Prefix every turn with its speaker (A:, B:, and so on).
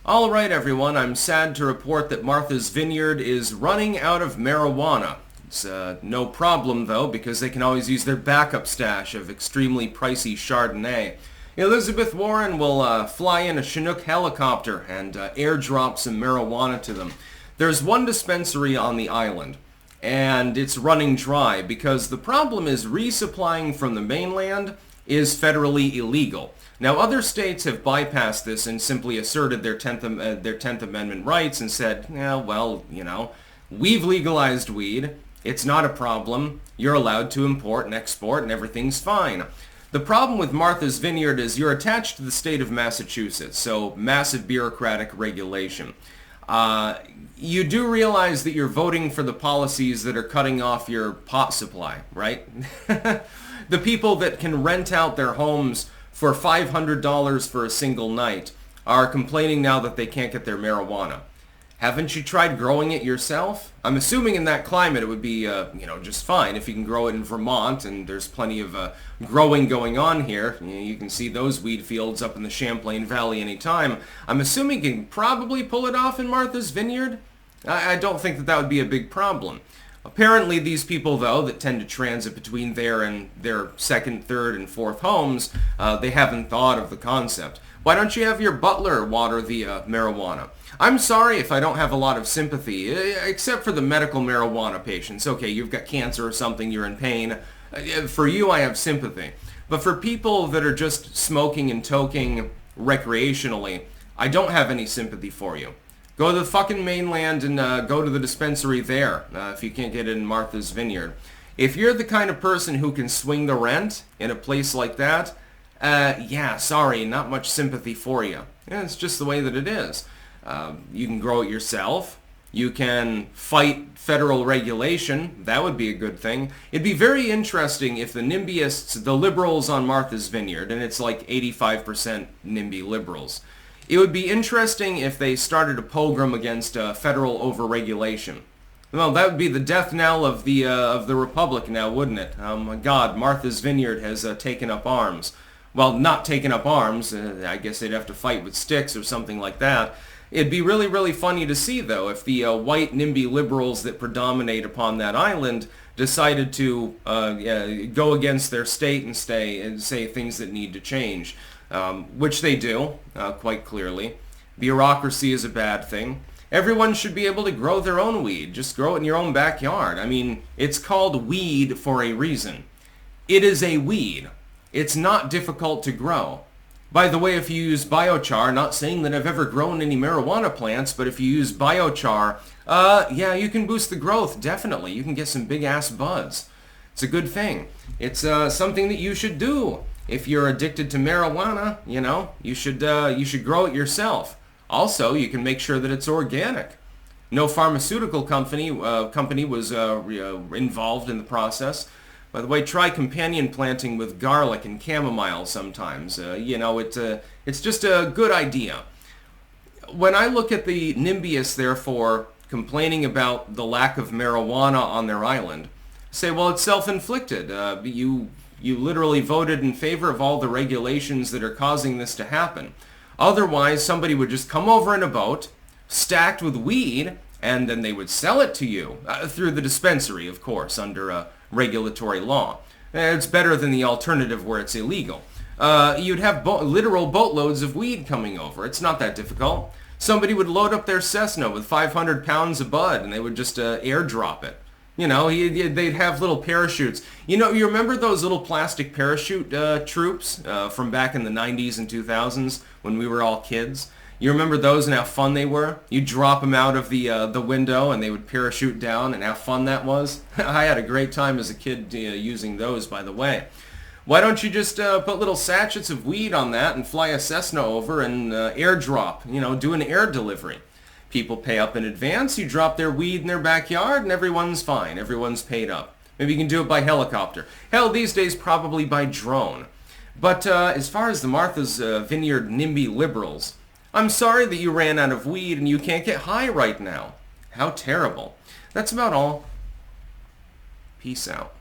A: All right, everyone, I'm sad to report that Martha's Vineyard is running out of marijuana. It's no problem, though, because they can always use their backup stash of extremely pricey Chardonnay. Elizabeth Warren will fly in a Chinook helicopter and airdrop some marijuana to them. There's one dispensary on the island, and it's running dry because the problem is resupplying from the mainland is federally illegal. Now, other states have bypassed this and simply asserted their 10th Amendment rights and said, yeah, well, we've legalized weed. It's not a problem. You're allowed to import and export and everything's fine. The problem with Martha's Vineyard is you're attached to the state of Massachusetts, so massive bureaucratic regulation. You do realize that you're voting for the policies that are cutting off your pot supply, right? The people that can rent out their homes for $500 for a single night are complaining now that they can't get their marijuana. Haven't you tried growing it yourself? I'm assuming in that climate it would be, just fine if you can grow it in Vermont, and there's plenty of growing going on here. You can see those weed fields up in the Champlain Valley anytime. I'm assuming you can probably pull it off in Martha's Vineyard. I don't think that would be a big problem. Apparently these people, though, that tend to transit between there and their second, third, and fourth homes, they haven't thought of the concept. Why don't you have your butler water the marijuana? I'm sorry if I don't have a lot of sympathy, except for the medical marijuana patients. Okay, you've got cancer or something, you're in pain. For you, I have sympathy. But for people that are just smoking and toking recreationally, I don't have any sympathy for you. Go to the fucking mainland and go to the dispensary there if you can't get it in Martha's Vineyard. If you're the kind of person who can swing the rent in a place like that, sorry, not much sympathy for you. Yeah, it's just the way that it is. You can grow it yourself. You can fight federal regulation. That would be a good thing. It'd be very interesting if the NIMBYists, the liberals on Martha's Vineyard, and it's like 85% NIMBY liberals, it would be interesting if they started a pogrom against federal overregulation. Well, that would be the death knell of the Republic now, wouldn't it? Oh my God, Martha's Vineyard has taken up arms. Well, not taken up arms. I guess they'd have to fight with sticks or something like that. It'd be really, really funny to see, though, if the white NIMBY liberals that predominate upon that island decided to go against their state and say things that need to change. Which they do, quite clearly. Bureaucracy is a bad thing. Everyone should be able to grow their own weed. Just grow it in your own backyard. I mean, it's called weed for a reason. It is a weed. It's not difficult to grow. By the way, if you use biochar, not saying that I've ever grown any marijuana plants, but if you use biochar, you can boost the growth, definitely. You can get some big-ass buds. It's a good thing. It's something that you should do. If you're addicted to marijuana, you should grow it yourself. Also, you can make sure that it's organic. No pharmaceutical company was involved in the process. By the way, try companion planting with garlic and chamomile sometimes. It's just a good idea. When I look at the NIMBYists, therefore, complaining about the lack of marijuana on their island, say, well, it's self-inflicted. You literally voted in favor of all the regulations that are causing this to happen. Otherwise, somebody would just come over in a boat, stacked with weed, and then they would sell it to you, through the dispensary, of course, under regulatory law. It's better than the alternative where it's illegal. You'd have literal boatloads of weed coming over. It's not that difficult. Somebody would load up their Cessna with 500 pounds of bud, and they would just airdrop it. They'd have little parachutes. You remember those little plastic parachute troops from back in the 90s and 2000s when we were all kids? You remember those and how fun they were? You drop them out of the window and they would parachute down, and how fun that was? I had a great time as a kid using those, by the way. Why don't you just put little sachets of weed on that and fly a Cessna over and airdrop, do an air delivery? People pay up in advance, you drop their weed in their backyard, and everyone's fine. Everyone's paid up. Maybe you can do it by helicopter. Hell, these days probably by drone. But as far as the Martha's Vineyard NIMBY liberals, I'm sorry that you ran out of weed and you can't get high right now. How terrible. That's about all. Peace out.